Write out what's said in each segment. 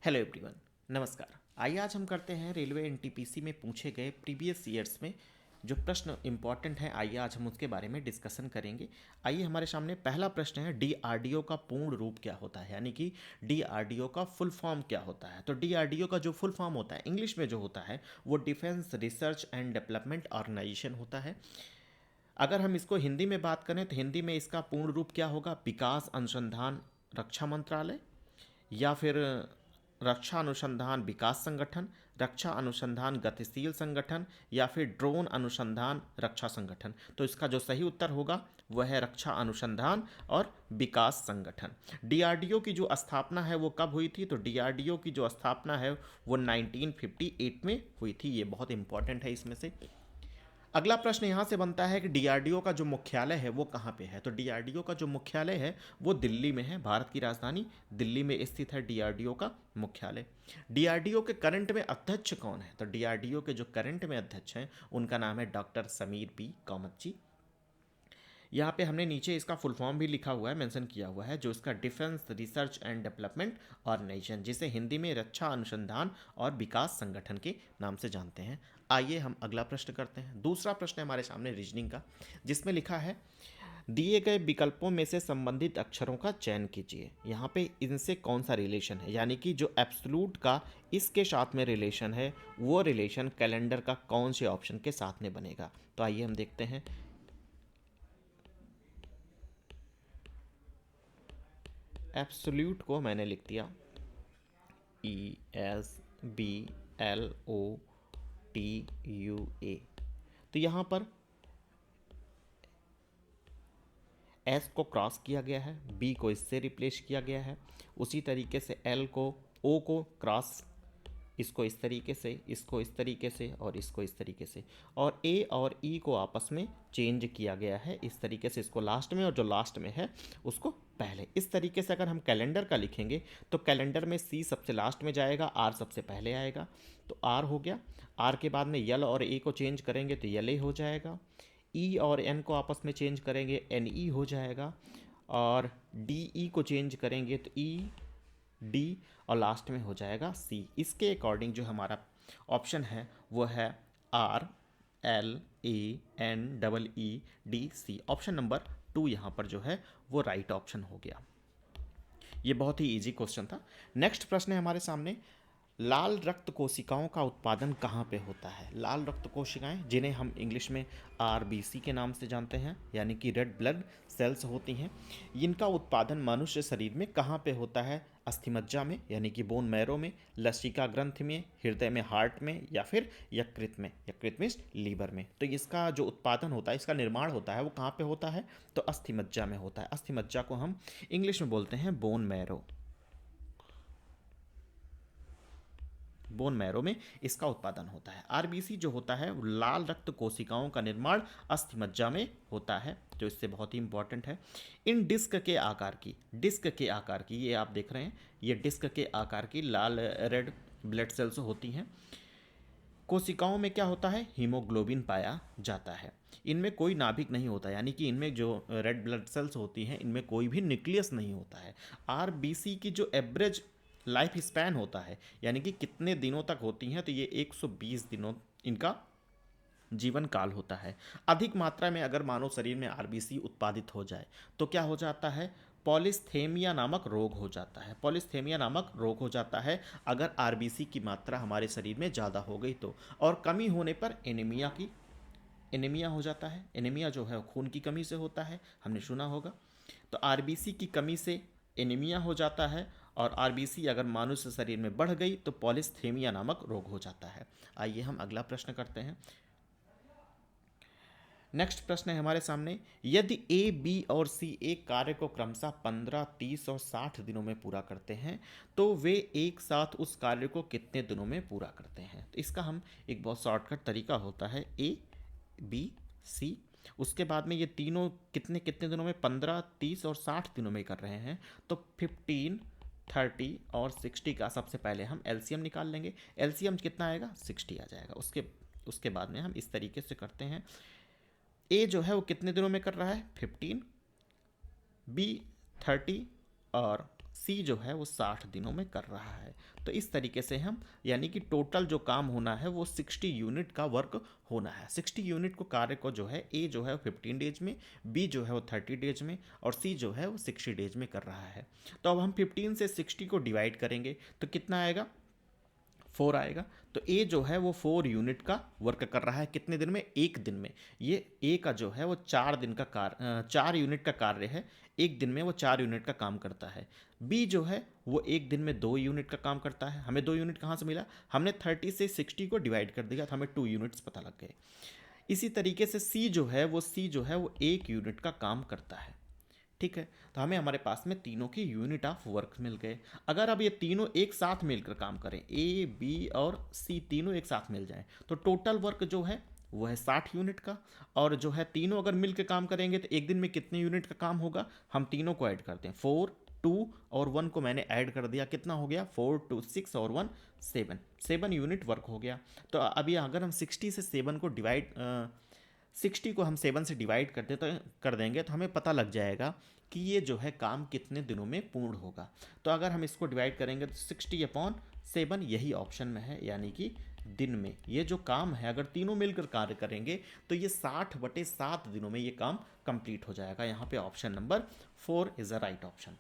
Hello everyone, नमस्कार। आइए आज हम करते हैं रेलवे एनटीपीसी में पूछे गए प्रीवियस ईयर्स में जो प्रश्न इंपॉर्टेंट हैं। आइए आज हम उसके बारे में डिस्कशन करेंगे। आइए हमारे सामने पहला प्रश्न है, डीआरडीओ का पूर्ण रूप क्या होता है, यानी कि डीआरडीओ का फुल फॉर्म क्या होता है। तो डीआरडीओ का जो फुल फॉर्म होता है इंग्लिश में जो होता है वो defence research and development organisation होता है। अगर हम इसको हिंदी में बात करें तो हिंदी में इसका पूर्ण रूप क्या होगा, विकास अनुसंधान रक्षा मंत्रालय, या फिर रक्षा अनुसंधान विकास संगठन, रक्षा अनुसंधान गतिशील संगठन, या फिर ड्रोन अनुसंधान रक्षा संगठन। तो इसका जो सही उत्तर होगा वह है रक्षा अनुसंधान और विकास संगठन। डीआरडीओ की जो स्थापना है वो कब हुई थी, तो डीआरडीओ की जो स्थापना है वो 1958 में हुई थी। ये बहुत इंपॉर्टेंट है इसमें से। अगला प्रश्न यहाँ से बनता है कि डीआरडीओ का जो मुख्यालय है वो कहाँ पे है। तो डीआरडीओ का जो मुख्यालय है वो दिल्ली में है। भारत की राजधानी दिल्ली में स्थित है डीआरडीओ का मुख्यालय। डीआरडीओ के करंट में अध्यक्ष कौन है, तो डीआरडीओ के जो करंट में अध्यक्ष हैं उनका नाम है डॉक्टर समीर पी कामत जी। यहाँ पे हमने नीचे इसका फुल फॉर्म भी लिखा हुआ है, मेंशन किया हुआ है, जो इसका defence research and development organisation, जिसे हिंदी में रक्षा अनुसंधान और विकास संगठन के नाम से जानते हैं। आइए हम अगला प्रश्न करते हैं। दूसरा प्रश्न है हमारे सामने रीजनिंग का, जिसमें लिखा है दिए गए विकल्पों में से संबंधित अक्षरों का चयन कीजिए। यहाँ पे इनसे कौन सा रिलेशन है, यानी कि जो एब्सोल्यूट का इसके साथ में रिलेशन है वो रिलेशन कैलेंडर का कौन से ऑप्शन के साथ में बनेगा। तो आइए हम देखते हैं। एब्सोल्यूट को मैंने लिख दिया ESBLOTUA। तो यहाँ पर एस को क्रॉस किया गया है, बी को इससे रिप्लेस किया गया है, उसी तरीके से एल को ओ को क्रॉस, इसको इस तरीके से, इसको इस तरीके से और इसको इस तरीके से, और ए और ई को आपस में चेंज किया गया है इस तरीके से, इसको लास्ट में और जो लास्ट में है उसको पहले। इस तरीके से अगर हम कैलेंडर का लिखेंगे तो कैलेंडर में सी सबसे लास्ट में जाएगा, आर सबसे पहले आएगा, तो आर हो गया। आर के बाद में यल और ए को चेंज करेंगे तो यल ए हो जाएगा। ई और एन को आपस में चेंज करेंगे एन ई हो जाएगा, और डी ई को चेंज करेंगे तो ई डी, और लास्ट में हो जाएगा सी। इसके अकॉर्डिंग जो हमारा ऑप्शन है वो है RLANEEDC। ऑप्शन नंबर 2 यहाँ पर जो है वो राइट ऑप्शन हो गया। ये बहुत ही इजी क्वेश्चन था। नेक्स्ट प्रश्न है हमारे सामने, लाल रक्त कोशिकाओं का उत्पादन कहाँ पे होता है। लाल रक्त कोशिकाएं, जिन्हें हम इंग्लिश में आरबीसी के नाम से जानते हैं, यानी कि रेड ब्लड सेल्स होती हैं, इनका उत्पादन मनुष्य शरीर में कहाँ पे होता है। अस्थिमज्जा में, यानी कि बोन मैरो में, लसिका ग्रंथि में, हृदय में हार्ट में, या फिर यकृत में। यकृत में लीवर में। तो इसका जो उत्पादन होता है, इसका निर्माण होता है वो कहाँ पे होता है, तो अस्थिमज्जा में होता है। अस्थिमज्जा को हम इंग्लिश में बोलते हैं बोन मैरो। बोन मैरो में इसका उत्पादन होता है। आरबीसी जो होता है वो लाल रक्त कोशिकाओं का निर्माण अस्थिमज्जा में होता है, जो इससे बहुत ही इंपॉर्टेंट है। इन डिस्क के आकार की, डिस्क के आकार की, ये आप देख रहे हैं, ये डिस्क के आकार की लाल रेड ब्लड सेल्स होती हैं। कोशिकाओं में क्या होता है, हीमोग्लोबिन पाया जाता है। इनमें कोई नाभिक नहीं होता, यानी कि इनमें जो रेड ब्लड सेल्स होती हैं इनमें कोई भी न्यूक्लियस नहीं होता है। आरबीसी की जो एवरेज लाइफ स्पैन होता है, यानी कि कितने दिनों तक होती हैं, तो ये 120 दिनों इनका जीवन काल होता है। अधिक मात्रा में अगर मानव शरीर में आरबीसी उत्पादित हो जाए तो क्या हो जाता है, पॉलिस्थेमिया नामक रोग हो जाता है। पॉलिस्थेमिया नामक रोग हो जाता है अगर आरबीसी की मात्रा हमारे शरीर में ज़्यादा हो गई तो, और कमी होने पर एनीमिया हो जाता है। एनीमिया जो है खून की कमी से होता है, हमने सुना होगा। तो आरबीसी की कमी से एनीमिया हो जाता है, और आरबीसी अगर मनुष्य शरीर में बढ़ गई तो पॉलिस्थेमिया नामक रोग हो जाता है। आइए हम अगला प्रश्न करते हैं। नेक्स्ट प्रश्न है हमारे सामने, यदि ए, बी और सी एक कार्य को क्रमशः 15, 30 और 60 दिनों में पूरा करते हैं तो वे एक साथ उस कार्य को कितने दिनों में पूरा करते हैं। तो इसका हम एक बहुत शॉर्टकट तरीका होता है, ए, बी, सी, उसके बाद में ये तीनों कितने कितने दिनों में, 15, 30 और 60 दिनों में कर रहे हैं, तो 15, 30 और 60 का सबसे पहले हम एलसीएम निकाल लेंगे। एलसीएम कितना आएगा, 60 आ जाएगा। उसके बाद में हम इस तरीके से करते हैं, ए जो है वो कितने दिनों में कर रहा है, 15, बी 30 और सी जो है वो 60 दिनों में कर रहा है। तो इस तरीके से हम, यानी कि टोटल जो काम होना है वो 60 यूनिट का वर्क होना है। 60 यूनिट को कार्य को जो है ए जो है वो 15 डेज में, बी जो है वो 30 डेज में, और सी जो है वो 60 डेज में कर रहा है। तो अब हम 15 से 60 को डिवाइड करेंगे तो कितना आएगा, 4 आएगा। तो ए जो है वो 4 यूनिट का वर्क कर रहा है कितने दिन में, एक दिन में। ये ए का जो है वो 4 दिन का 4 यूनिट का कार्य है, एक दिन में वो 4 यूनिट का काम करता है। बी जो है वो एक दिन में 2 यूनिट का काम करता है। हमें 2 यूनिट कहाँ से मिला, हमने 30 से 60 को डिवाइड कर दिया तो हमें 2 यूनिट्स पता लग गए। इसी तरीके से सी जो है वो 1 यूनिट का काम करता है। ठीक है, तो हमें हमारे पास में तीनों की यूनिट ऑफ वर्क मिल गए। अगर अब ये तीनों एक साथ मिलकर काम करें, ए बी और सी तीनों एक साथ मिल जाएं, तो टोटल वर्क जो है वो है 60 यूनिट का। और जो है तीनों अगर मिलकर काम करेंगे तो एक दिन में कितने यूनिट का काम होगा, हम तीनों को ऐड करते हैं, 4 2 और 1 को मैंने ऐड कर दिया, कितना हो गया, 4 2 6 और 1 7 यूनिट वर्क हो गया। तो अभी अगर हम 60 से 7 को डिवाइड 60 को हम 7 से डिवाइड कर देंगे तो हमें पता लग जाएगा कि ये जो है काम कितने दिनों में पूर्ण होगा। तो अगर हम इसको डिवाइड करेंगे तो 60/7 यही ऑप्शन में है, यानी कि दिन में ये जो काम है अगर तीनों मिलकर कार्य करेंगे तो ये 60/7 दिनों में ये काम कंप्लीट हो जाएगा। यहाँ पे option number 4 is the right option.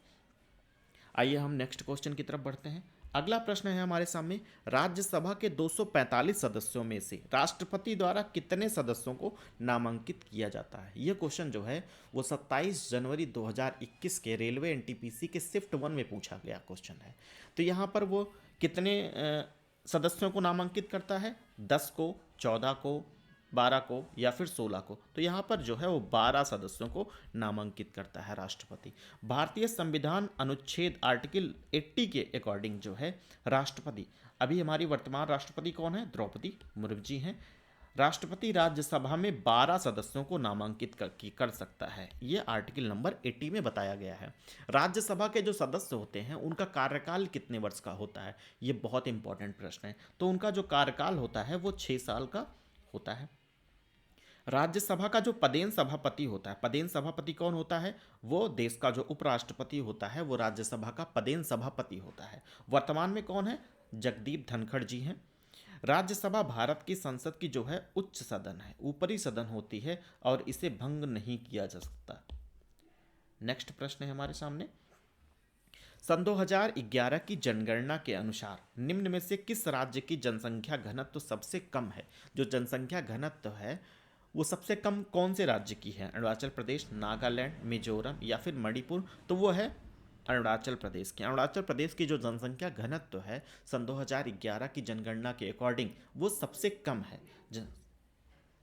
आइए हम नेक्स्ट क्वेश्चन की तरफ बढ़ते हैं। अगला प्रश्न है हमारे सामने, राज्यसभा के 245 सदस्यों में से राष्ट्रपति द्वारा कितने सदस्यों को नामांकित किया जाता है। यह क्वेश्चन जो है वो 27 जनवरी 2021 के रेलवे एनटीपीसी के शिफ्ट 1 में पूछा गया क्वेश्चन है। तो यहाँ पर वो कितने सदस्यों को नामांकित करता है, 10 को, 14 को, 12 को या फिर 16 को। तो यहाँ पर जो है वो 12 सदस्यों को नामांकित करता है राष्ट्रपति। भारतीय संविधान अनुच्छेद आर्टिकल 80 के अकॉर्डिंग जो है राष्ट्रपति, अभी हमारी वर्तमान राष्ट्रपति कौन है, द्रौपदी मुर्मू जी हैं। राष्ट्रपति राज्यसभा में 12 सदस्यों को नामांकित कर सकता है, ये आर्टिकल नंबर 80 में बताया गया है। राज्यसभा के जो सदस्य होते हैं उनका कार्यकाल कितने वर्ष का होता है, ये बहुत इंपॉर्टेंट प्रश्न है। तो उनका जो कार्यकाल होता है वो 6 साल का होता है। राज्यसभा का जो पदेन सभापति होता है, पदेन सभापति कौन होता है, वो देश का जो उपराष्ट्रपति होता है वो राज्यसभा का पदेन सभापति होता है। वर्तमान में कौन है, जगदीप धनखड़ जी हैं। राज्यसभा भारत की संसद की जो है उच्च सदन है, ऊपरी सदन होती है और इसे भंग नहीं किया जा सकता। नेक्स्ट प्रश्न है हमारे सामने, सन 2011 की जनगणना के अनुसार निम्न में से किस राज्य की जनसंख्या घनत्व तो सबसे कम है। जो जनसंख्या घनत्व है वो सबसे कम कौन से राज्य की है, अरुणाचल प्रदेश, नागालैंड, मिजोरम या फिर मणिपुर। तो वो है अरुणाचल प्रदेश की। अरुणाचल प्रदेश की जो जनसंख्या घनत्व है सन 2011 की जनगणना के अकॉर्डिंग वो सबसे कम है।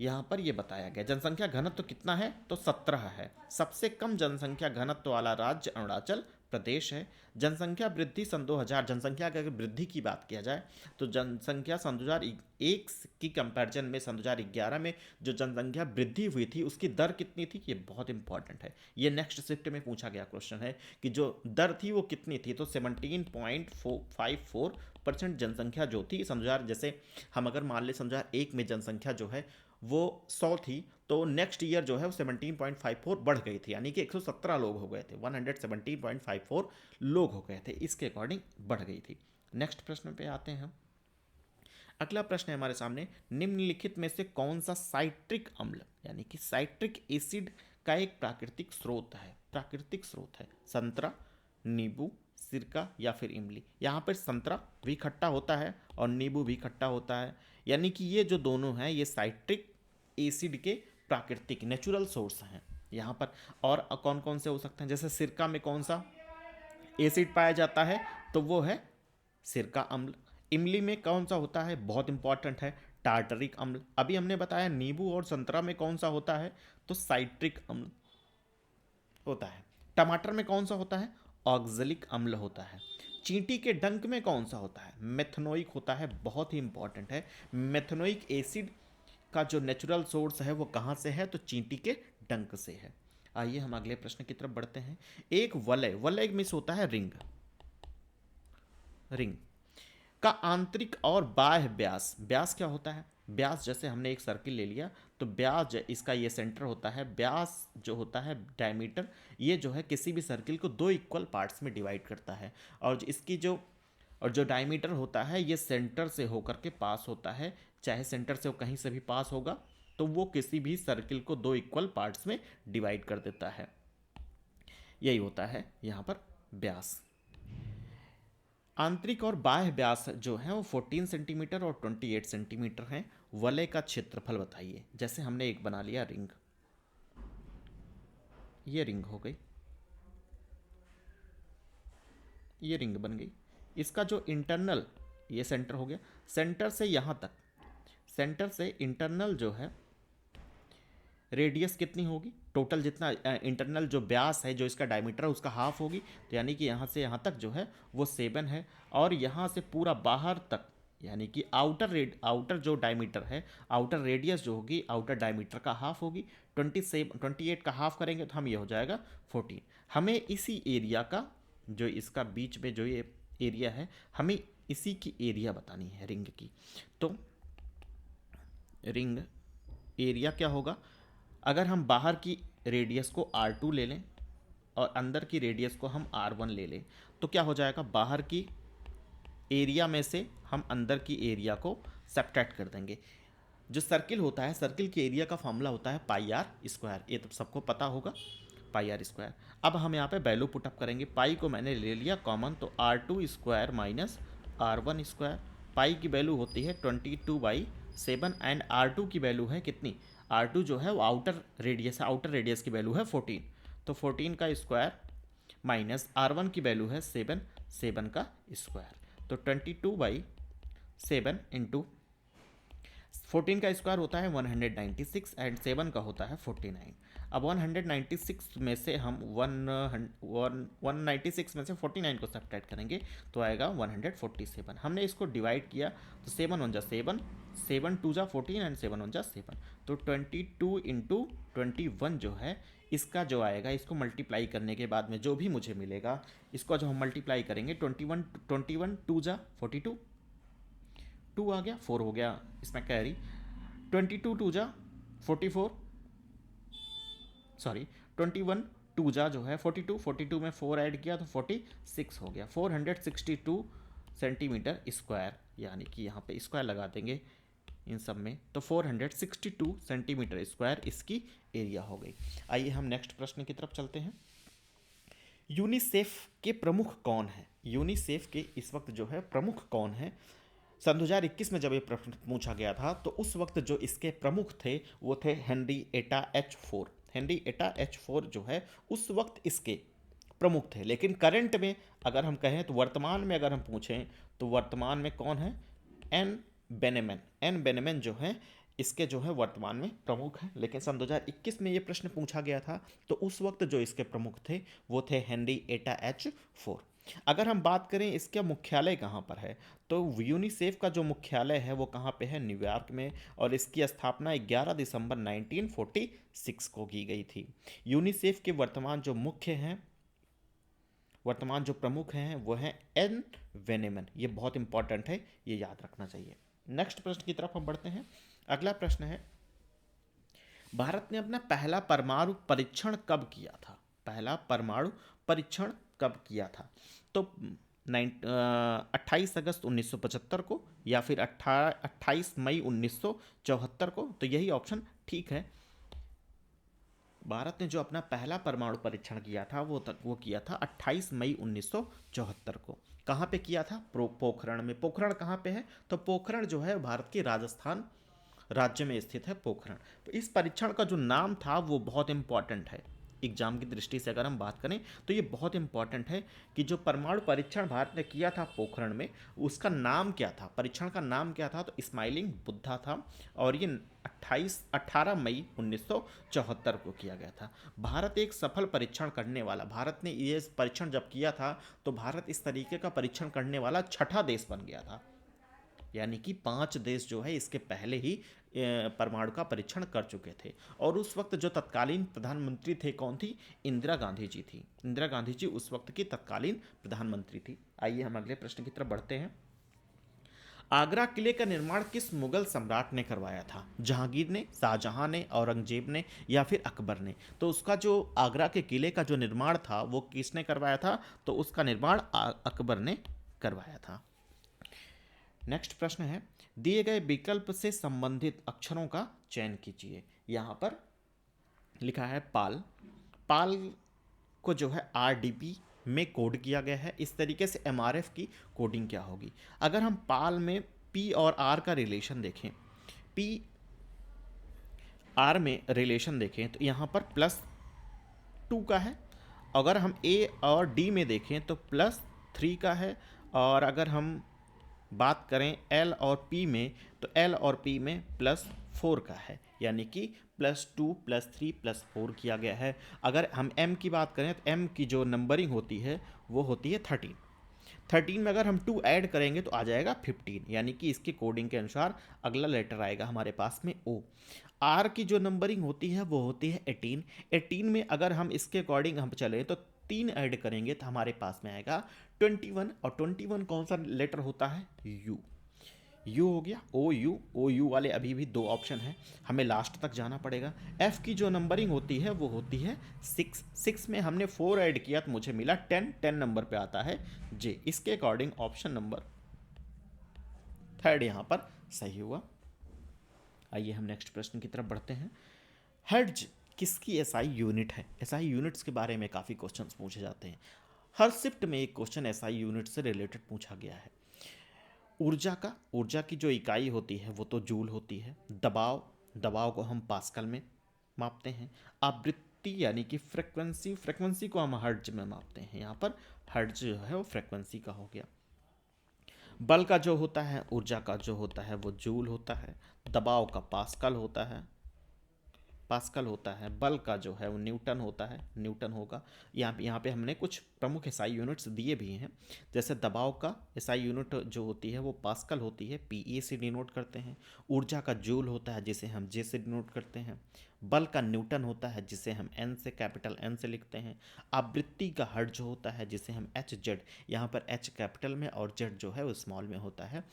यहाँ पर ये बताया गया जनसंख्या घनत्व कितना है, तो 17 है। सबसे कम जनसंख्या घनत्व वाला राज्य अरुणाचल प्रदेश है। जनसंख्या वृद्धि सन 2000, जनसंख्या की अगर वृद्धि की बात किया जाए तो जनसंख्या सन 2001 की कंपैरिजन में सन 2011 में जो जनसंख्या वृद्धि हुई थी उसकी दर कितनी थी, ये बहुत इंपॉर्टेंट है। ये नेक्स्ट शिफ्ट में पूछा गया क्वेश्चन है कि जो दर थी वो कितनी थी, तो 17.54% जनसंख्या जो थी सन 2000, जैसे हम अगर मान ले सन 2001 में जनसंख्या जो है वो 100 थी तो नेक्स्ट ईयर जो है वो 17.54 बढ़ गई थी, यानी कि 117 लोग हो गए थे, 117.54 लोग हो गए थे, इसके अकॉर्डिंग बढ़ गई थी। नेक्स्ट प्रश्न पे आते हैं हम। अगला प्रश्न है हमारे सामने, निम्नलिखित में से कौन सा साइट्रिक अम्ल यानी कि साइट्रिक एसिड का एक प्राकृतिक स्रोत है, संतरा, नींबू, सिरका या फिर इमली। यहाँ पर संतरा भी खट्टा होता है और नींबू भी खट्टा होता है, यानी कि ये जो दोनों हैं ये साइट्रिक एसिड के प्राकृतिक नेचुरल सोर्स हैं यहाँ पर। और कौन कौन से हो सकते हैं, जैसे सिरका में कौन सा एसिड पाया जाता है, तो वो है सिरका अम्ल। इमली में कौन सा होता है, बहुत इंपॉर्टेंट है, टार्टरिक अम्ल। अभी हमने बताया नींबू और संतरा में कौन सा होता है, तो साइट्रिक अम्ल होता है। टमाटर में कौन सा होता है, ऑक्जेलिक अम्ल होता है। चींटी के डंक में कौन सा होता है, मेथनोइक होता है, बहुत ही इंपॉर्टेंट है। मेथनोइक एसिड का जो नेचुरल सोर्स है वो कहाँ से है, तो चींटी के डंक से है। आइए हम अगले प्रश्न की तरफ बढ़ते हैं। एक वलय मिस होता है रिंग का आंतरिक और बाह्य व्यास, व्यास क्या होता है, व्यास जैसे हमने एक सर्किल ले लिया तो व्यास इसका ये सेंटर होता है, व्यास जो होता है डायमीटर, ये जो है किसी भी सर्किल को दो इक्वल पार्ट्स में डिवाइड करता है, और इसकी जो डायमीटर होता है ये सेंटर से होकर के पास होता है, चाहे सेंटर से वो कहीं से भी पास होगा तो वो किसी भी सर्किल को दो इक्वल पार्ट्स में डिवाइड कर देता है। यही होता है यहाँ पर व्यास। आंतरिक और बाह्य व्यास जो है वो 14 सेंटीमीटर और 28 सेंटीमीटर हैं। वलय का क्षेत्रफल बताइए। जैसे हमने एक बना लिया रिंग, ये रिंग हो गई, ये रिंग बन गई। इसका जो इंटरनल, ये सेंटर हो गया, सेंटर से यहाँ तक, सेंटर से इंटरनल जो है रेडियस कितनी होगी, टोटल जितना इंटरनल जो व्यास है जो इसका डायमीटर है उसका हाफ होगी, तो यानी कि यहाँ से यहाँ तक जो है वो 7 है, और यहाँ से पूरा बाहर तक यानी कि आउटर जो डायमीटर है, आउटर रेडियस जो होगी आउटर डायमीटर का हाफ होगी। 28 का हाफ करेंगे तो हम ये हो जाएगा 14। हमें इसी एरिया का, जो इसका बीच में जो ये एरिया है, हमें इसी की एरिया बतानी है रिंग की। तो रिंग एरिया क्या होगा, अगर हम बाहर की रेडियस को R2 ले लें और अंदर की रेडियस को हम R1 ले लें तो क्या हो जाएगा, बाहर की एरिया में से हम अंदर की एरिया को सब्ट्रैक्ट कर देंगे। जो सर्किल होता है, सर्किल की एरिया का फॉर्मूला होता है पाई आर स्क्वायर, ये तो सबको पता होगा, पाई आर स्क्वायर। अब हम यहाँ पे वैल्यू पुटअप करेंगे, पाई को मैंने ले लिया कॉमन, तो R2 square minus R1 square. पाई की वैल्यू होती है 22/7 एंड R2 की वैल्यू है कितनी, R2 जो है वो आउटर रेडियस है, आउटर रेडियस की वैल्यू है 14, तो 14 का स्क्वायर माइनस R1 की वैल्यू है 7, 7 का स्क्वायर, तो 22/7 इंटू 14 का स्क्वायर होता है 196 एंड 7 का होता है 49। अब 196 में से हम 196 में से 49 को सब्ट्रैक्ट करेंगे तो आएगा 147। हमने इसको डिवाइड किया तो 7 1 जा 7, 7 2 जा 14 एंड 7 1 जा 7, तो 22 इंटू 21 जो है इसका जो आएगा, इसको मल्टीप्लाई करने के बाद में जो भी मुझे मिलेगा, इसको जो हम मल्टीप्लाई करेंगे 21 2 जा 42, 2 आ गया, 4 हो गया इसमें कैरी, 22 2 जा 44, सॉरी 21 2 जा जो है 42, 42 में 4 ऐड किया तो 46 हो गया, 462 सेंटीमीटर स्क्वायर, यानी कि यहाँ पे स्क्वायर लगा देंगे इन सब में, तो 462 सेंटीमीटर स्क्वायर इसकी एरिया हो गई। आइए हम नेक्स्ट प्रश्न की तरफ चलते हैं। यूनिसेफ के प्रमुख कौन है, यूनिसेफ के इस वक्त जो है प्रमुख कौन है। सन 2021 में जब ये प्रश्न पूछा गया था तो उस वक्त जो इसके प्रमुख थे वो थे हेनरिएटा H4। हेनरिएटा H4 जो है उस वक्त इसके प्रमुख थे, लेकिन करंट में अगर हम कहें तो वर्तमान में अगर हम पूछें तो वर्तमान में कौन है, एन बेनेमन जो है इसके जो है वर्तमान में प्रमुख हैं। लेकिन सन 2021 में ये प्रश्न पूछा गया था तो उस वक्त जो इसके प्रमुख थे वो थे हेनरिएटा H4। अगर हम बात करें इसका मुख्यालय कहाँ पर है, तो यूनिसेफ का जो मुख्यालय है वो कहाँ पे है, न्यूयॉर्क में, और इसकी स्थापना 11 दिसंबर 1946 को की गई थी। यूनिसेफ के वर्तमान जो मुख्य हैं, वर्तमान जो प्रमुख हैं वो हैं एन वेनेमन। ये बहुत इंपॉर्टेंट है, ये याद रखना चाहिए। नेक्स्ट प्रश्न की तरफ हम बढ़ते हैं। अगला प्रश्न है, भारत ने अपना पहला परमाणु परीक्षण कब किया था, पहला परमाणु परीक्षण कब किया था, तो 28 अगस्त 1975 को या फिर 28 मई 1974 को, तो यही ऑप्शन ठीक है। भारत ने जो अपना पहला परमाणु परीक्षण किया था वो किया था 28 मई 1974 को। कहाँ पे किया था, पोखरण में। पोखरण कहाँ पे है, तो पोखरण जो है भारत के राजस्थान राज्य में स्थित है पोखरण। तो इस परीक्षण का जो नाम था वो बहुत इंपॉर्टेंट है, एग्जाम की दृष्टि से अगर हम बात करें तो ये बहुत इंपॉर्टेंट है कि जो परमाणु परीक्षण भारत ने किया था पोखरण में, उसका नाम क्या था, परीक्षण का नाम क्या था, तो स्माइलिंग बुद्धा था, और ये 18 मई 1974 को किया गया था। भारत एक सफल परीक्षण करने वाला, भारत ने ये परीक्षण जब किया था तो भारत इस तरीके का परीक्षण करने वाला छठा देश बन गया था, यानी कि 5 देश जो है इसके पहले ही परमाणु का परीक्षण कर चुके थे। और उस वक्त जो तत्कालीन प्रधानमंत्री थे कौन थी, इंदिरा गांधी जी थी। इंदिरा गांधी जी उस वक्त की तत्कालीन प्रधानमंत्री थी। आइए हम अगले प्रश्न की तरफ बढ़ते हैं। आगरा किले का निर्माण किस मुगल सम्राट ने करवाया था? जहांगीर ने, शाहजहां ने, औरंगजेब ने या फिर अकबर ने? तो उसका जो आगरा के किले का जो निर्माण था वो किसने करवाया था? तो उसका निर्माण अकबर ने करवाया था। नेक्स्ट प्रश्न है, दिए गए विकल्प से संबंधित अक्षरों का चयन कीजिए। यहाँ पर लिखा है पाल। पाल को जो है आरडीपी में कोड किया गया है। इस तरीके से एमआरएफ की कोडिंग क्या होगी? अगर हम पाल में पी और आर का रिलेशन देखें, पी आर में रिलेशन देखें तो यहाँ पर +2 का है। अगर हम ए और डी में देखें तो +3 का है। और अगर हम बात करें एल और पी में तो एल और पी में +4 का है, यानी कि +2 +3 +4 किया गया है। अगर हम एम की बात करें तो एम की जो नंबरिंग होती है वो होती है 13। 13 में अगर हम 2 ऐड करेंगे तो आ जाएगा 15, यानी कि इसके कोडिंग के अनुसार अगला लेटर आएगा हमारे पास में ओ। आर की जो नंबरिंग होती है वो होती है 18। 18 में अगर हम इसके अकॉर्डिंग हम चले तो 3 ऐड करेंगे तो हमारे पास में आएगा 21। और 21 कौन सा लेटर होता है? यू। यू हो गया। ओ यू वाले अभी भी 2 ऑप्शन हैं, हमें लास्ट तक जाना पड़ेगा। एफ की जो नंबरिंग होती है वो होती है 6। 6 में हमने 4 ऐड किया तो मुझे मिला 10। 10 नंबर पे आता है जे। इसके अकॉर्डिंग ऑप्शन नंबर 3 यहाँ पर सही हुआ। आइए हम नेक्स्ट प्रश्न की तरफ बढ़ते हैं। हर्ट्ज किसकी एसआई यूनिट है? एसआई यूनिट्स के बारे में काफ़ी क्वेश्चंस पूछे जाते हैं। हर शिफ्ट में एक क्वेश्चन एसआई यूनिट से रिलेटेड पूछा गया है। ऊर्जा की जो इकाई होती है वो तो जूल होती है। दबाव को हम पास्कल में मापते हैं। आवृत्ति यानी कि फ्रिक्वेंसी को हम हर्ट्ज में मापते हैं। यहाँ पर हर्ट्ज जो है वो फ्रिक्वेंसी का हो गया। बल का जो होता है, ऊर्जा का जो होता है वो जूल होता है। दबाव का पास्कल होता है। बल का जो है वो न्यूटन होता है, न्यूटन होगा। यहाँ पे हमने कुछ प्रमुख एसआई यूनिट्स दिए भी हैं। जैसे दबाव का एसआई यूनिट जो होती है वो पास्कल होती है, पीए से डिनोट करते हैं। ऊर्जा का जूल होता है जिसे हम जे से डिनोट करते हैं। बल का न्यूटन होता है जिसे हम एन से, कैपिटल एन से लिखते हैं। आवृत्ति का हर्ट्ज होता है जिसे हम एच जेड, यहाँ पर एच कैपिटल में और जेड जो है वो स्मॉल में होता है।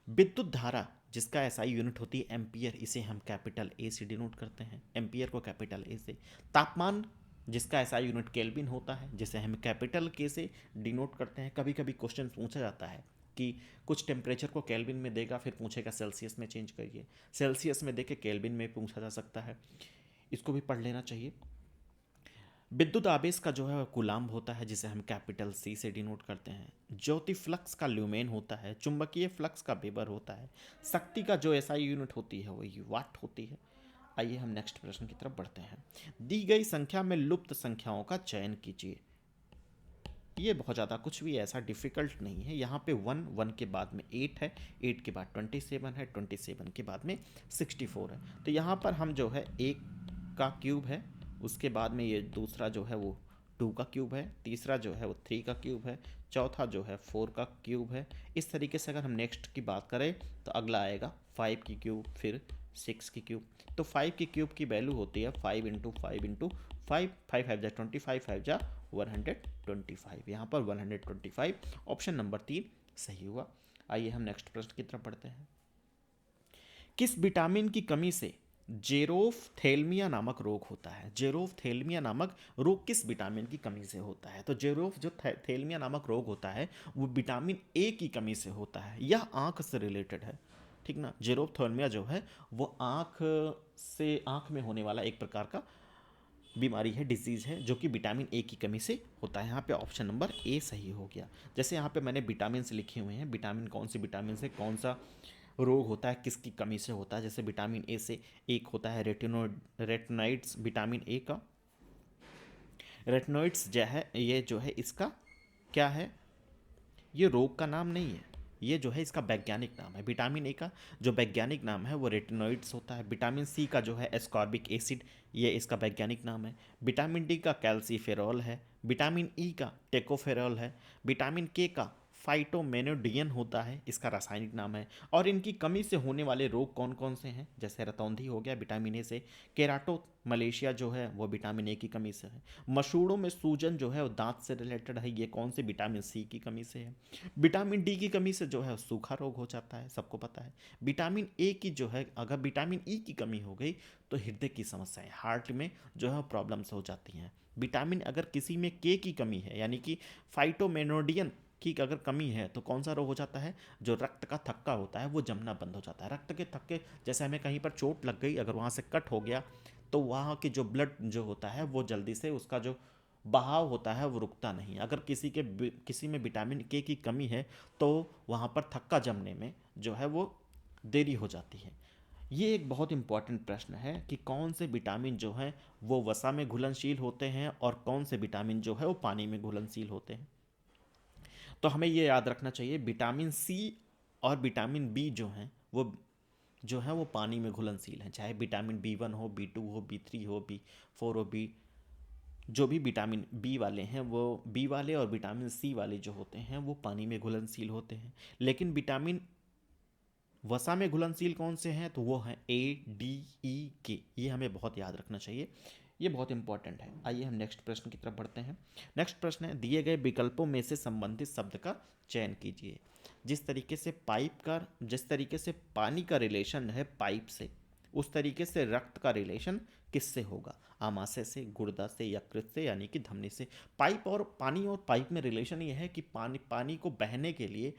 विद्युत धारा जिसका एसआई यूनिट होती है एम्पियर, इसे हम कैपिटल ए से डिनोट करते हैं, एम्पियर को कैपिटल ए से। तापमान जिसका एसआई यूनिट केल्विन होता है जिसे हम कैपिटल के से डिनोट करते हैं। कभी कभी क्वेश्चन पूछा जाता है कि कुछ टेम्परेचर को केल्विन में देगा फिर पूछेगा सेल्सियस में चेंज करिए, सेल्सियस में देके केल्विन में पूछा जा सकता है, इसको भी पढ़ लेना चाहिए। विद्युत आवेश का जो है कूलाम्ब होता है जिसे हम कैपिटल सी से डिनोट करते हैं। ज्योति फ्लक्स का ल्यूमेन होता है। चुंबकीय फ्लक्स का वेबर होता है। शक्ति का जो एसआई यूनिट होती है वो वाट होती है। आइए हम नेक्स्ट प्रश्न की तरफ बढ़ते हैं। दी गई संख्या में लुप्त संख्याओं का चयन कीजिए। ये बहुत ज़्यादा कुछ भी ऐसा डिफिकल्ट नहीं है। यहाँ पे 1 के बाद में 8 है, 8 के बाद 27 है, 27 के बाद में 64 है। तो यहाँ पर हम जो है 1 का क्यूब है, उसके बाद में ये दूसरा जो है वो 2 का क्यूब है, तीसरा जो है वो 3 का क्यूब है, चौथा जो है 4 का क्यूब है। इस तरीके से अगर हम नेक्स्ट की बात करें तो अगला आएगा 5 की क्यूब, फिर 6 की क्यूब। तो 5 की क्यूब की वैल्यू होती है 5 इंटू 5 इंटू 5, 5 5 जा 25, 5 जा 125। यहाँ पर 125 ऑप्शन नंबर 3 सही हुआ। आइए हम नेक्स्ट प्रश्न की तरफ बढ़ते हैं। किस विटामिन की कमी से जेरोफ्थेल्मिया नामक रोग होता है? जेरोफ्थेल्मिया नामक रोग किस विटामिन की कमी से होता है? तो थेल्मिया नामक रोग होता है वो विटामिन ए की कमी से होता है। यह आंख से रिलेटेड है, ठीक ना। जेरोफ्थेल्मिया जो है वो आंख में होने वाला एक प्रकार का बीमारी है, डिजीज़ है, जो कि विटामिन ए की कमी से होता है। यहाँ पे ऑप्शन नंबर ए सही हो गया। जैसे यहाँ पे मैंने विटामिन से लिखे हुए हैं, विटामिन कौन सी विटामिन से कौन सा रोग होता है, किसकी कमी से होता है। जैसे विटामिन ए से एक होता है रेटिनोइड्स, विटामिन ए का रेटिनोइड्स जो है ये जो है इसका क्या है, ये रोग का नाम नहीं है, ये जो है इसका वैज्ञानिक नाम है। विटामिन ए का जो वैज्ञानिक नाम है वो रेटिनोइड्स होता है। विटामिन सी का जो है एस्कॉर्बिक एसिड, ये इसका वैज्ञानिक नाम है। विटामिन डी का कैल्सीफेरॉल है। विटामिन ई का टेकोफेरॉल है। विटामिन के का फाइटोमेनोडियन होता है, इसका रासायनिक नाम है। और इनकी कमी से होने वाले रोग कौन कौन से हैं? जैसे रतौंधी हो गया विटामिन ए से, केराटो मलेशिया जो है वो विटामिन ए की कमी से है, मसूड़ों में सूजन जो है वो दांत से रिलेटेड है, ये कौन से? विटामिन सी की कमी से है। विटामिन डी की कमी से जो है सूखा रोग हो जाता है, सबको पता है। विटामिन ए की जो है, अगर विटामिन ई की कमी हो गई तो हृदय की समस्याएं, हार्ट में जो है प्रॉब्लम्स हो जाती हैं। विटामिन अगर किसी में के की कमी है, यानी कि फाइटोमेनोडियन की अगर कमी है, तो कौन सा रोग हो जाता है? जो रक्त का थक्का होता है वो जमना बंद हो जाता है। रक्त के थक्के, जैसे हमें कहीं पर चोट लग गई, अगर वहाँ से कट हो गया तो वहाँ के जो ब्लड जो होता है वो जल्दी से, उसका जो बहाव होता है वो रुकता नहीं। अगर किसी में विटामिन के की कमी है तो वहाँ पर थक्का जमने में जो है वो देरी हो जाती है। ये एक बहुत इंपॉर्टेंट प्रश्न है कि कौन से विटामिन जो हैं वो वसा में घुलनशील होते हैं और कौन से विटामिन जो है वो पानी में घुलनशील होते हैं। तो हमें ये याद रखना चाहिए, विटामिन सी और विटामिन बी जो है वो पानी में घुलनशील हैं। चाहे विटामिन बी 1 हो, बी 2 हो, बी 3 हो, बी 4 हो, बी जो भी विटामिन बी वाले हैं, वो बी वाले और विटामिन सी वाले जो होते हैं वो पानी में घुलनशील होते हैं। लेकिन विटामिन वसा में घुलनशील कौन से हैं? तो वो हैं A, D, E, K। ये हमें बहुत याद रखना चाहिए, ये बहुत इंपॉर्टेंट है। आइए हम नेक्स्ट प्रश्न की तरफ बढ़ते हैं। नेक्स्ट प्रश्न है, दिए गए विकल्पों में से संबंधित शब्द का चयन कीजिए। जिस तरीके से पानी का रिलेशन है पाइप से, उस तरीके से रक्त का रिलेशन किससे होगा? आमाशय से, गुर्दा से, यकृत से, यानी कि धमनी से। पानी और पाइप में रिलेशन ये है कि पानी को बहने के लिए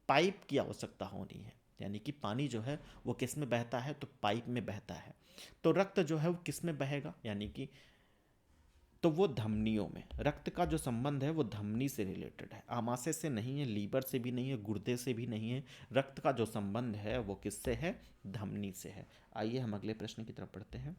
पाइप की आवश्यकता होनी है, यानी कि पानी जो है वो किस में बहता है? तो पाइप में बहता है। तो रक्त जो है वो किस में बहेगा? यानी कि तो वो धमनियों में। रक्त का जो संबंध है वो धमनी से रिलेटेड है, आमाशय से नहीं है, लीवर से भी नहीं है, गुर्दे से भी नहीं है। रक्त का जो संबंध है वो किससे है? धमनी से है। आइए हम अगले प्रश्न की तरफ बढ़ते हैं।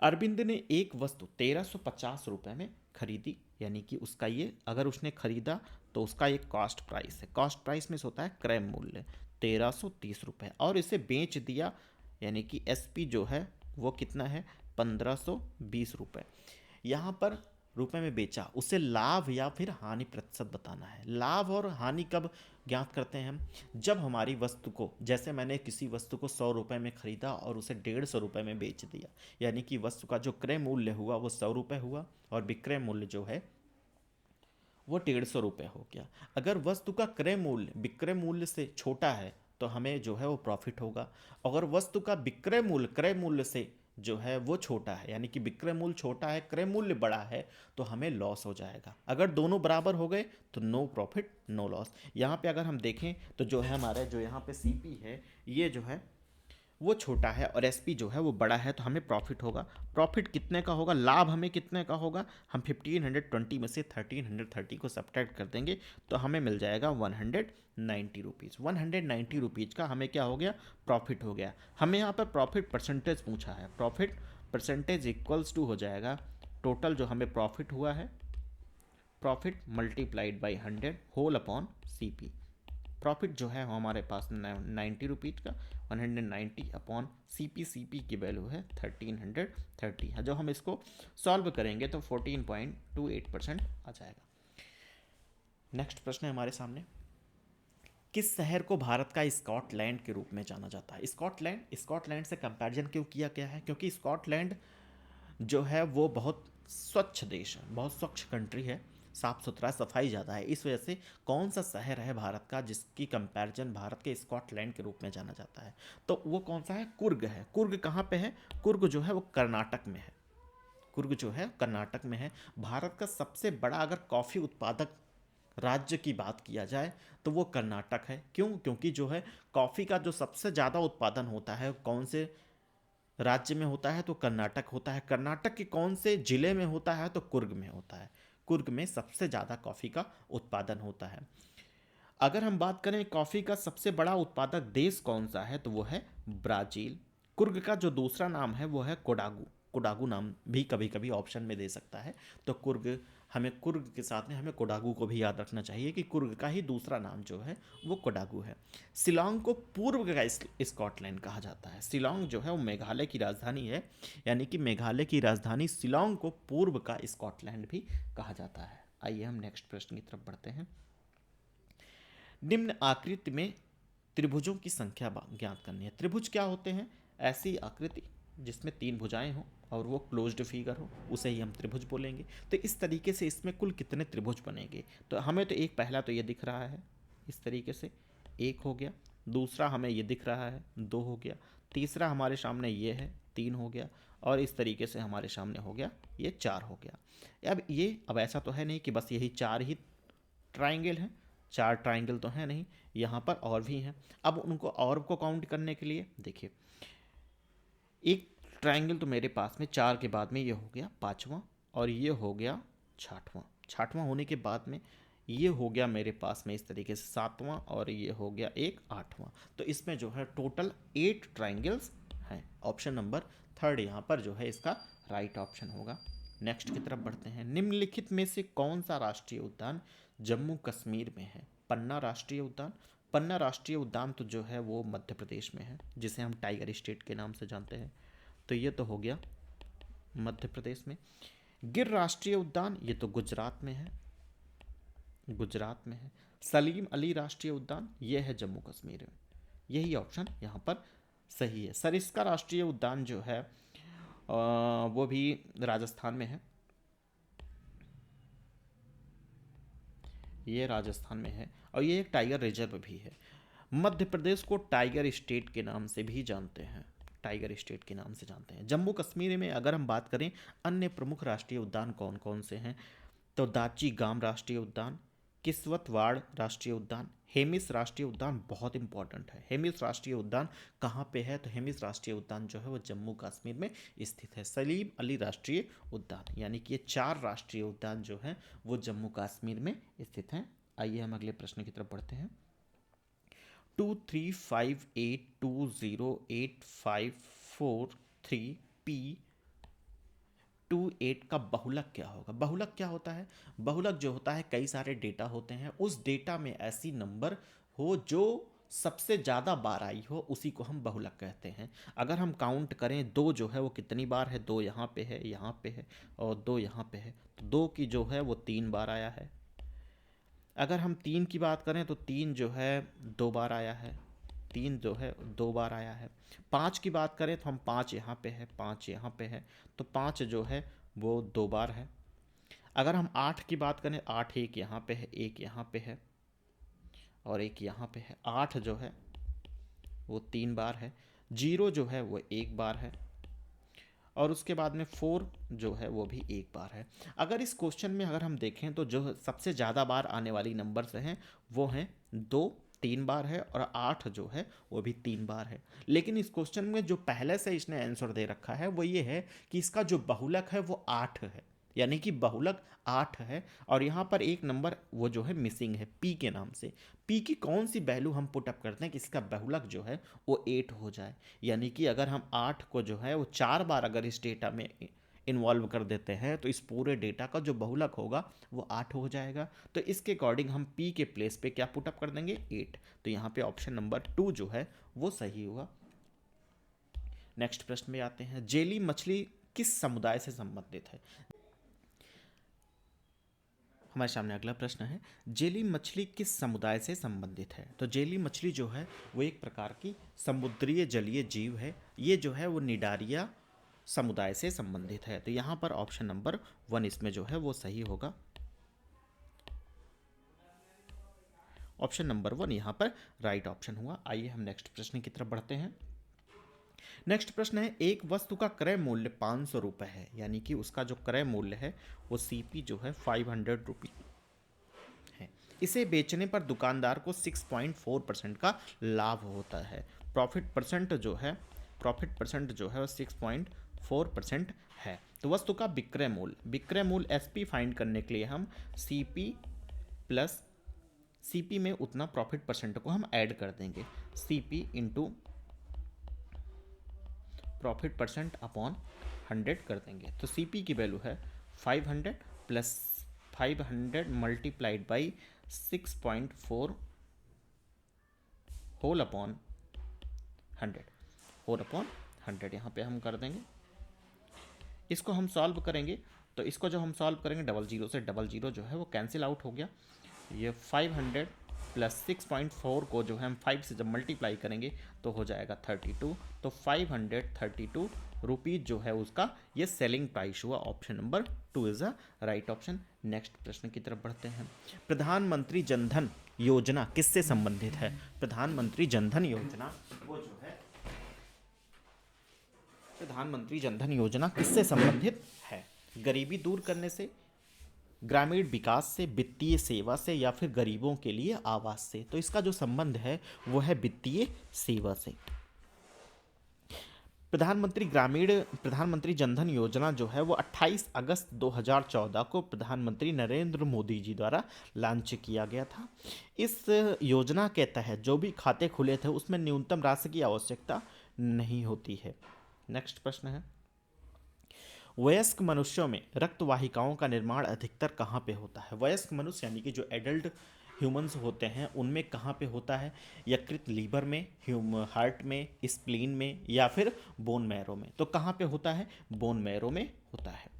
अरविंद ने एक वस्तु 1350 रुपये में खरीदी, यानी कि उसका ये, अगर उसने खरीदा तो उसका एक कॉस्ट प्राइस है। कॉस्ट प्राइस में से होता है क्रय मूल्य 1330 रुपये, और इसे बेच दिया, यानी कि एसपी जो है वो कितना है? 1520 रुपये। यहाँ पर रुपए में बेचा, उसे लाभ या फिर हानि प्रतिशत बताना है। लाभ और हानि कब ज्ञात करते हैं हम? जब हमारी वस्तु को, जैसे मैंने किसी वस्तु को 100 रुपये में खरीदा और उसे 150 रुपये में बेच दिया, यानी कि वस्तु का जो क्रय मूल्य हुआ वो 100 रुपये हुआ और विक्रय मूल्य जो है वो 150 रुपये हो गया। अगर वस्तु का क्रय मूल्य विक्रय मूल्य से छोटा है तो हमें जो है वो प्रॉफिट होगा। अगर वस्तु का विक्रय मूल्य क्रय मूल्य से जो है वो छोटा है, यानी कि विक्रय मूल्य छोटा है, क्रय मूल्य बड़ा है, तो हमें लॉस हो जाएगा। अगर दोनों बराबर हो गए तो नो प्रॉफिट नो लॉस। यहाँ पे अगर हम देखें तो जो है हमारे, जो यहाँ पे सीपी है ये जो है वो छोटा है और एसपी जो है वो बड़ा है, तो हमें प्रॉफिट होगा। प्रॉफिट कितने का होगा? लाभ हमें कितने का होगा? हम 1520 में से 1330 को सब्ट्रैक्ट कर देंगे तो हमें मिल जाएगा 190 रुपीज़। 190 रुपीज़ का हमें क्या हो गया? प्रॉफिट हो गया। हमें यहाँ पर प्रॉफिट परसेंटेज पूछा है। प्रॉफिट परसेंटेज इक्वल्स टू हो जाएगा टोटल जो हमें प्रॉफिट हुआ है, profit multiplied by 100 whole upon CP. Profit जो है हमारे पास 90 रुपीज़ का, 190 अपॉन सीपी की वैल्यू है 1330 है। जब हम इसको सॉल्व करेंगे तो 14.28% आ जाएगा। नेक्स्ट प्रश्न है हमारे सामने, किस शहर को भारत का स्कॉटलैंड के रूप में जाना जाता है? स्कॉटलैंड से कंपैरिजन क्यों किया गया है? क्योंकि स्कॉटलैंड जो है वो बहुत स्वच्छ देश है, बहुत स्वच्छ कंट्री है, साफ़ सुथरा, सफाई ज़्यादा है। इस वजह से कौन सा शहर है भारत का जिसकी कंपैरिजन भारत के स्कॉटलैंड के रूप में जाना जाता है? तो वो कौन सा है? कुर्ग है। कुर्ग कहाँ पे है? कुर्ग जो है वो कर्नाटक में है। कुर्ग जो है कर्नाटक में है। भारत का सबसे बड़ा अगर कॉफ़ी उत्पादक राज्य की बात किया जाए तो वो कर्नाटक है। क्यों? क्योंकि जो है कॉफ़ी का जो सबसे ज़्यादा उत्पादन होता है कौन से राज्य में होता है? तो कर्नाटक होता है। कर्नाटक के कौन से जिले में होता है? तो कुर्ग में होता है। कुर्ग में सबसे ज़्यादा कॉफ़ी का उत्पादन होता है। अगर हम बात करें कॉफ़ी का सबसे बड़ा उत्पादक देश कौन सा है, तो वो है ब्राज़ील। कुर्ग का जो दूसरा नाम है वो है कोडागू। कोडागू नाम भी कभी कभी ऑप्शन में दे सकता है, तो हमें कुर्ग के साथ में हमें कोडागू को भी याद रखना चाहिए कि कुर्ग का ही दूसरा नाम जो है वो कोडागू है। शिलोंग को पूर्व का स्कॉटलैंड कहा जाता है। शिलोंग जो है वो मेघालय की राजधानी है, यानी कि मेघालय की राजधानी शिलोंग को पूर्व का स्कॉटलैंड भी कहा जाता है। आइए हम नेक्स्ट प्रश्न की तरफ बढ़ते हैं। निम्न आकृति में त्रिभुजों की संख्या ज्ञात करनी है। त्रिभुज क्या होते हैं? ऐसी आकृति जिसमें 3 भुजाएं हों और वो क्लोज्ड फिगर हो, उसे ही हम त्रिभुज बोलेंगे। तो इस तरीके से इसमें कुल कितने त्रिभुज बनेंगे? तो हमें तो एक पहला तो ये दिख रहा है इस तरीके से, 1 हो गया। दूसरा हमें ये दिख रहा है, 2 हो गया। तीसरा हमारे सामने ये है, 3 हो गया। और इस तरीके से हमारे सामने हो गया ये 4 हो गया। अब ऐसा तो है नहीं कि बस यही 4 ही ट्राइंगल हैं, 4 ट्राइंगल तो हैं नहीं, यहाँ पर और भी हैं। अब उनको और को काउंट करने के लिए देखिए, एक ट्राइंगल तो मेरे पास में 4 के बाद में ये हो गया 5वां, और ये हो गया 6वां। 6वां होने के बाद में ये हो गया मेरे पास में इस तरीके से 7वां, और ये हो गया एक 8वां। तो इसमें जो है टोटल 8 ट्राइंगल्स हैं। ऑप्शन नंबर 3 यहाँ पर जो है इसका राइट ऑप्शन होगा। नेक्स्ट की तरफ बढ़ते हैं। निम्नलिखित में से कौन सा राष्ट्रीय उद्यान जम्मू कश्मीर में है? पन्ना राष्ट्रीय उद्यान। पन्ना राष्ट्रीय उद्यान तो जो है वो मध्य प्रदेश में है, जिसे हम टाइगर स्टेट के नाम से जानते हैं। तो ये तो हो गया मध्य प्रदेश में। गिर राष्ट्रीय उद्यान ये तो गुजरात में है, गुजरात में है। सलीम अली राष्ट्रीय उद्यान ये है जम्मू कश्मीर में। यही ऑप्शन यहाँ पर सही है। सरिस्का राष्ट्रीय उद्यान जो है वो भी राजस्थान में है, ये राजस्थान में है, और ये एक टाइगर रिजर्व भी है। मध्य प्रदेश को टाइगर स्टेट के नाम से भी जानते हैं, टाइगर स्टेट के नाम से जानते हैं। जम्मू कश्मीर में अगर हम बात करें अन्य प्रमुख राष्ट्रीय उद्यान कौन कौन से हैं, तो दाची गाम राष्ट्रीय उद्यान, किस्वतवाड़ राष्ट्रीय उद्यान, हेमिस राष्ट्रीय उद्यान बहुत इंपॉर्टेंट है। हेमिस राष्ट्रीय उद्यान कहाँ पे है? तो हेमिस राष्ट्रीय उद्यान जो है वो जम्मू कश्मीर में स्थित है। सलीम अली राष्ट्रीय उद्यान, यानी कि ये 4 राष्ट्रीय उद्यान जो हैं वो जम्मू कश्मीर में स्थित हैं। आइए हम अगले प्रश्न की तरफ बढ़ते हैं। 2358208543P28 का बहुलक क्या होगा? बहुलक क्या होता है? बहुलक जो होता है, कई सारे डेटा होते हैं, उस डेटा में ऐसी नंबर हो जो सबसे ज़्यादा बार आई हो, उसी को हम बहुलक कहते हैं। अगर हम काउंट करें 2 जो है वो कितनी बार है, 2 यहाँ पे है, यहाँ पे है, और 2 यहाँ पे है, तो 2 की जो है वो 3 बार आया है। अगर हम 3 की बात करें तो 3 जो है 2 बार आया है, 3 जो है 2 बार आया है। 5 की बात करें तो हम 5 यहाँ पे है, 5 यहाँ पे है, तो 5 जो है वो 2 बार है। अगर हम 8 की बात करें, 8 एक यहाँ पे है, एक यहाँ पे है, और एक यहाँ पे है। 8 जो है वो 3 बार है। 0 जो है वो 1 बार है, और उसके बाद में 4 जो है वो भी 1 बार है। अगर इस क्वेश्चन में अगर हम देखें तो जो सबसे ज़्यादा बार आने वाली नंबर्स हैं वो हैं 2, 3 बार है, और 8 जो है वो भी 3 बार है। लेकिन इस क्वेश्चन में जो पहले से इसने आंसर दे रखा है वो ये है कि इसका जो बहुलक है वो 8 है, यानी कि बहुलक 8 है। और यहाँ पर एक नंबर वो जो है मिसिंग है, पी के नाम से। पी की कौन सी वैल्यू हम पुटअप करते हैं कि इसका बहुलक जो है वो 8 हो जाए? यानी कि अगर हम 8 को जो है वो 4 बार अगर इस डेटा में इन्वॉल्व कर देते हैं तो इस पूरे डेटा का जो बहुलक होगा वो 8 हो जाएगा। तो इसके अकॉर्डिंग हम पी के प्लेस पे क्या पुटअप कर देंगे? 8। तो यहाँ पे ऑप्शन नंबर 2 जो है वो सही होगा। नेक्स्ट प्रश्न में आते हैं। जेली मछली किस समुदाय से संबंधित है? हमारे सामने अगला प्रश्न है, जेली मछली किस समुदाय से संबंधित है? तो जेली मछली जो है वो एक प्रकार की समुद्रीय जलीय जीव है। ये जो है वो निडारिया समुदाय से संबंधित है। तो यहाँ पर ऑप्शन नंबर 1 इसमें जो है वो सही होगा। ऑप्शन नंबर 1 यहाँ पर राइट ऑप्शन हुआ। आइए हम नेक्स्ट प्रश्न की तरफ बढ़ते हैं। नेक्स्ट प्रश्न है, एक वस्तु का क्रय मूल्य 500 रुपये है, यानी कि उसका जो क्रय मूल्य है वो सीपी जो है 500 रुपये है। इसे बेचने पर दुकानदार को 6.4% का लाभ होता है। प्रॉफिट परसेंट जो है वो 6.4% है। तो वस्तु का विक्रय मूल्य एसपी फाइंड करने के लिए हम सीपी प्लस सीपी में उतना प्रॉफिट परसेंट को हम ऐड कर देंगे। CP into profit percent upon 100 कर देंगे। तो सीपी की वैल्यू है 500 plus 500 multiplied by 6.4 whole upon 100 यहाँ पे हम कर देंगे। इसको हम सॉल्व करेंगे तो इसको जब हम सॉल्व करेंगे, 00 से 00 जो है वो कैंसिल आउट हो गया। ये 500 प्लस 6.4 को जो है हम 5 से जब मल्टीप्लाई करेंगे तो हो जाएगा 32। तो 532 रुपीज़ जो है उसका ये सेलिंग प्राइस हुआ। Option number 2 is a right option. Next प्रश्न की तरफ बढ़ते हैं। प्रधानमंत्री जनधन योजना किससे संबंधित है? प्रधानमंत्री जनधन योजना वो जो है प्रधानमंत्री जनधन योजना किससे संबंधित है? गरीबी दूर करने से, ग्रामीण विकास से, वित्तीय सेवा से, या फिर गरीबों के लिए आवास से? तो इसका जो संबंध है वो है वित्तीय सेवा से। प्रधानमंत्री जनधन योजना जो है वो 28 अगस्त 2014 को प्रधानमंत्री नरेंद्र मोदी जी द्वारा लॉन्च किया गया था। इस योजना के तहत जो भी खाते खुले थे उसमें न्यूनतम राशि की आवश्यकता नहीं होती है। नेक्स्ट प्रश्न है, वयस्क मनुष्यों में रक्त वाहिकाओं का निर्माण अधिकतर कहाँ पे होता है? वयस्क मनुष्य यानी कि जो एडल्ट ह्यूमंस होते हैं उनमें कहाँ पे होता है? यकृत लीवर में, हार्ट में, स्प्लीन में, या फिर बोन मैरो में? तो कहाँ पे होता है? बोन मैरो में होता है।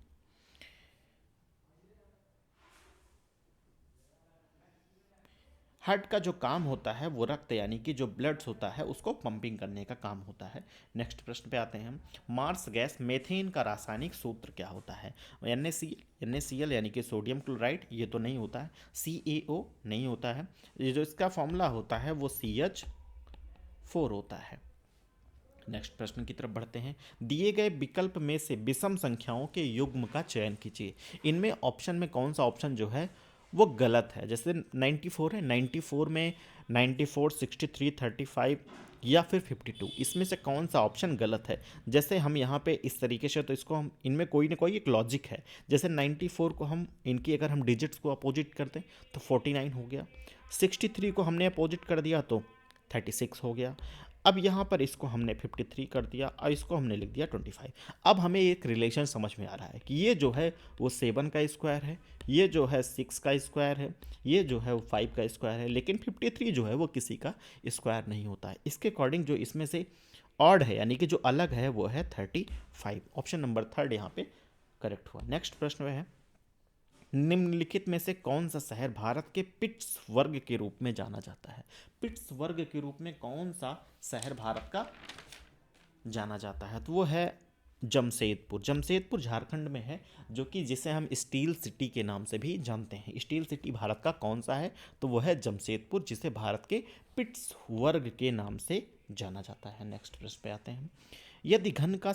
हार्ट का जो काम होता है वो रक्त यानी कि जो ब्लड्स होता है उसको पंपिंग करने का काम होता है। नेक्स्ट प्रश्न पे आते हैं हम। मार्स गैस मेथेन का रासायनिक सूत्र क्या होता है? NaCl यानी कि सोडियम क्लोराइड, ये तो नहीं होता है। CaO नहीं होता है। ये जो इसका फॉर्मूला होता है वो CH4 होता है। नेक्स्ट प्रश्न की तरफ बढ़ते हैं। दिए गए विकल्प में से विषम संख्याओं के युग्म का चयन कीजिए। इनमें ऑप्शन में कौन सा ऑप्शन जो है वो गलत है? जैसे 94 है, 94 में 94, 63, 35 या फिर 52, इसमें से कौन सा ऑप्शन गलत है? जैसे हम यहाँ पे इस तरीके से, तो इसको हम इनमें कोई ना कोई एक लॉजिक है। जैसे 94 को हम इनकी अगर हम डिजिट्स को अपोजिट कर दें तो 49 हो गया। 63 को हमने अपोजिट कर दिया तो 36 हो गया। अब यहाँ पर इसको हमने 53 कर दिया और इसको हमने लिख दिया 25। अब हमें एक रिलेशन समझ में आ रहा है कि ये जो है वो 7 का स्क्वायर है, ये जो है 6 का स्क्वायर है, ये जो है वो 5 का स्क्वायर है, लेकिन 53 जो है वो किसी का स्क्वायर नहीं होता है। इसके अकॉर्डिंग जो इसमें से ऑड है यानी कि जो अलग है वो है 35। ऑप्शन नंबर 3 यहाँ पे करेक्ट हुआ। नेक्स्ट प्रश्न है, निम्नलिखित में से कौन सा शहर भारत के पिट्स वर्ग के रूप में जाना जाता है? पिट्स वर्ग के रूप में कौन सा शहर भारत का जाना जाता है? तो वो है जमशेदपुर। जमशेदपुर झारखंड में है, जो कि जिसे हम स्टील सिटी के नाम से भी जानते हैं। स्टील सिटी भारत का कौन सा है? तो वो है जमशेदपुर, जिसे भारत के पिट्स वर्ग के नाम से जाना जाता है। नेक्स्ट प्रश्न पे आते हैं। यदि घन का